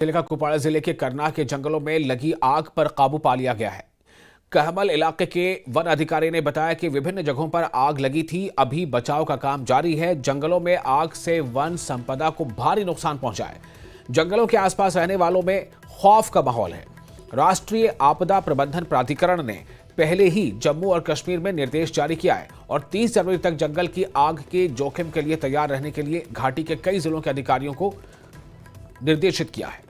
जिले का कुपवाड़ा जिले के करना के जंगलों में लगी आग पर काबू पा लिया गया है। कहमल इलाके के वन अधिकारी ने बताया कि विभिन्न जगहों पर आग लगी थी। अभी बचाव का काम जारी है। जंगलों में आग से वन संपदा को भारी नुकसान पहुंचा है। जंगलों के आसपास रहने वालों में खौफ का माहौल है। राष्ट्रीय आपदा प्रबंधन प्राधिकरण ने पहले ही जम्मू और कश्मीर में निर्देश जारी किया है और 30 जनवरी तक जंगल की आग के जोखिम के लिए तैयार रहने के लिए घाटी के कई जिलों के अधिकारियों को निर्देशित किया है।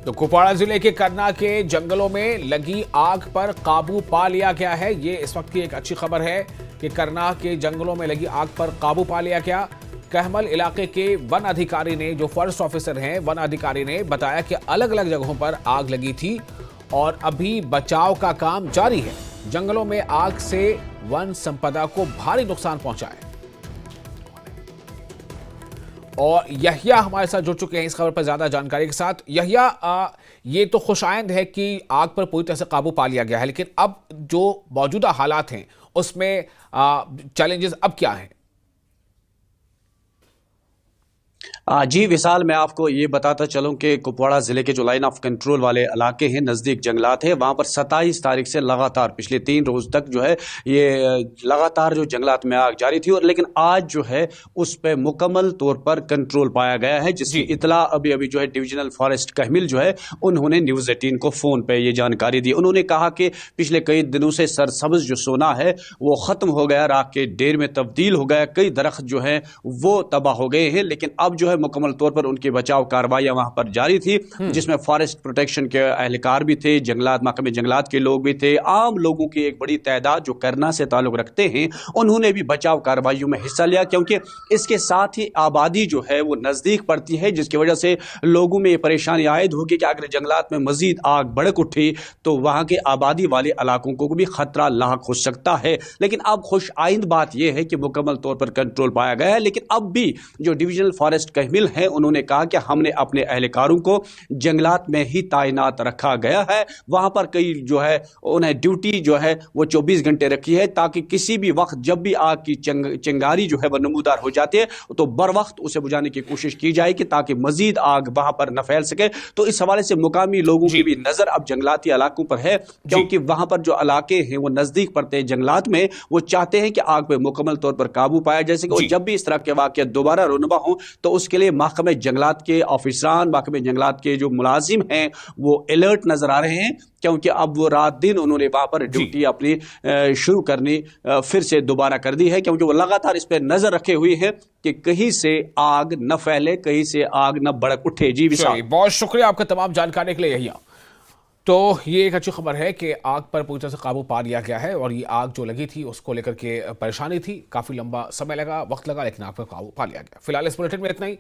तो कुपवाड़ा जिले के करना के जंगलों में लगी आग पर काबू पा लिया गया है। ये इस वक्त की एक अच्छी खबर है कि करना के जंगलों में लगी आग पर काबू पा लिया गया। कहमल इलाके के वन अधिकारी ने, जो फॉरेस्ट ऑफिसर हैं, वन अधिकारी ने बताया कि अलग अलग जगहों पर आग लगी थी और अभी बचाव का काम जारी है। जंगलों में आग से वन संपदा को भारी नुकसान पहुंचा है। और यहिया हमारे साथ जुड़ चुके हैं इस खबर पर ज्यादा जानकारी के साथ। यहिया, ये तो खुशाइंद है कि आग पर पूरी तरह से काबू पा लिया गया है, लेकिन अब जो मौजूदा हालात हैं उसमें चैलेंजेस अब क्या हैं? जी विशाल, मैं आपको ये बताता चलूं कि कुपवाड़ा ज़िले के जो लाइन ऑफ कंट्रोल वाले इलाके हैं, नज़दीक जंगलात हैं, वहाँ पर 27 तारीख से लगातार पिछले 3 रोज़ तक जो है ये लगातार जो जंगलात में आग जारी थी। और लेकिन आज जो है उस पर मुकम्मल तौर पर कंट्रोल पाया गया है, जिसकी इतला अभी अभी जो है डिविजनल फॉरेस्ट कहमिल जो है उन्होंने न्यूज़ 18 को फ़ोन पर ये जानकारी दी। उन्होंने कहा कि पिछले कई दिनों से सरसब्ज़ जो सोना है वो ख़त्म हो गया, राख के ढेर में तब्दील हो गया, कई दरख्त जो है वो तबाह हो गए हैं। लेकिन अब जो है मुकम्मल तौर पर उनकी बचाव कार्रवाइयां वहां पर जारी थी, जिसमें फॉरेस्ट प्रोटेक्शन के एहलकार भी थे, जंगलात महकमे जंगलात के लोग भी थे, आम लोगों की एक बड़ी तादाद जो करना से ताल्लुक रखते हैं उन्होंने भी बचाव कार्रवाइयों में हिस्सा लिया, क्योंकि इसके साथ ही आबादी जो है वो नजदीक पड़ती है, जिसकी वजह से लोगों में ये परेशानी आयद होगी कि अगर जंगलात में मजीद आग भड़क उठी तो वहां के आबादी वाले इलाकों को भी खतरा लाक हो सकता है। लेकिन अब खुश आइंद बात यह है कि मुकम्मल तौर पर कंट्रोल पाया गया है। लेकिन अब भी जो डिविजनल फॉरेस्ट कहमिल है उन्होंने कहा कि हमने अपने एहलकारों को जंगलात में ही तैनात रखा गया है। वहां पर कई जो है उन्हें ड्यूटी जो है वो 24 घंटे रखी है, ताकि किसी भी वक्त जब भी आग की चिंगारी जो है वह नमूदार हो जाती है तो बर वक्त उसे बुझाने की कोशिश की जाएगी, ताकि मजीद आग वहां पर न फैल सके। तो इस हवाले से मुकामी लोगों की भी नजर अब जंगलाती इलाकों पर है, क्योंकि वहां पर जो इलाके हैं वो नजदीक पड़ते हैं जंगलात में, वो चाहते हैं कि आग पर मुकम्मल तौर पर काबू पाया जा सके। जब भी इस तरह के वाकया दोबारा रोनुमा हो तो उसके लिए महकमे जंगलात के ऑफिसरान, महकमे जंगलात के जो मुलाजिम हैं वो अलर्ट नजर आ रहे हैं, क्योंकि अब वो रात दिन उन्होंने वहां पर ड्यूटी अपनी शुरू करनी फिर से दोबारा कर दी है, क्योंकि वो लगातार इस पर नजर रखे हुए हैं कि कहीं से आग न फैले, कहीं से आग न भड़क उठे। जी विशाल, बहुत शुक्रिया आपका तमाम जानकारी के लिए। यही तो ये एक अच्छी खबर है कि आग पर पूरी तरह से काबू पा लिया गया है और ये आग जो लगी थी उसको लेकर के परेशानी थी, काफी लंबा समय लगा, वक्त लगा, लेकिन आग पर काबू पा लिया गया। फिलहाल इस बुलेटिन में इतना ही।